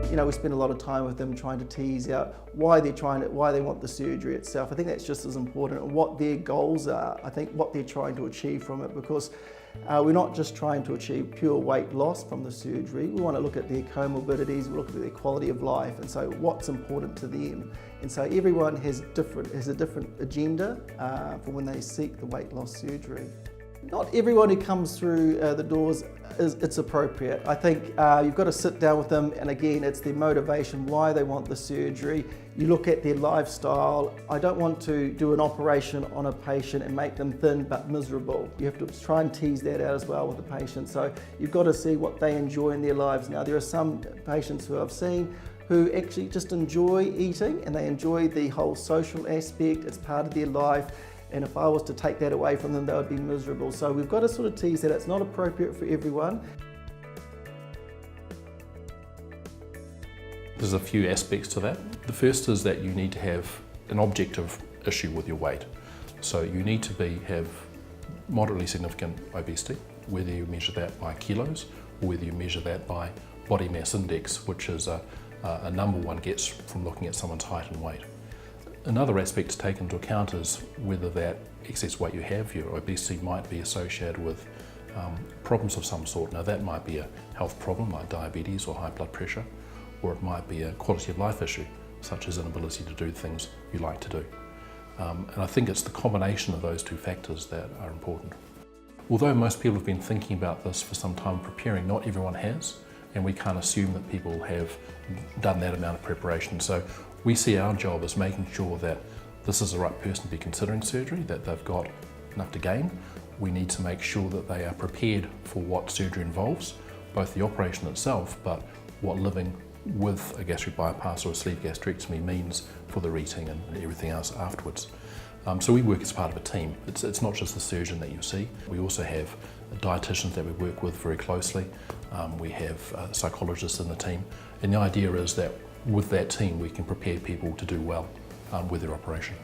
We spend a lot of time with them trying to tease out why they want the surgery itself. I think that's just as important, and what their goals are. I think what they're trying to achieve from it, because we're not just trying to achieve pure weight loss from the surgery. We want to look at their comorbidities, we look at their quality of life, and so what's important to them. And so everyone has a different agenda for when they seek the weight loss surgery. Not everyone who comes through the doors it's appropriate. I think you've got to sit down with them, and again, it's their motivation, why they want the surgery. You look at their lifestyle. I don't want to do an operation on a patient and make them thin but miserable. You have to try and tease that out as well with the patient. So you've got to see what they enjoy in their lives. Now, there are some patients who I've seen who actually just enjoy eating, and they enjoy the whole social aspect. It's part of their life. And if I was to take that away from them, they would be miserable. So we've got to sort of tease that it's not appropriate for everyone. There's a few aspects to that. The first is that you need to have an objective issue with your weight. So you need to have moderately significant obesity, whether you measure that by kilos or whether you measure that by body mass index, which is a number one gets from looking at someone's height and weight. Another aspect to take into account is whether that excess weight you have, your obesity, might be associated with problems of some sort. Now, that might be a health problem like diabetes or high blood pressure, or it might be a quality of life issue, such as inability to do things you like to do. And I think it's the combination of those two factors that are important. Although most people have been thinking about this for some time preparing, not everyone has, and we can't assume that people have done that amount of preparation. So we see our job as making sure that this is the right person to be considering surgery, that they've got enough to gain. We need to make sure that they are prepared for what surgery involves, both the operation itself, but what living with a gastric bypass or a sleeve gastrectomy means for their eating and everything else afterwards. So we work as part of a team. It's not just the surgeon that you see. We also have dietitians that we work with very closely. We have psychologists in the team. And the idea is that with that team, we can prepare people to do well with their operation.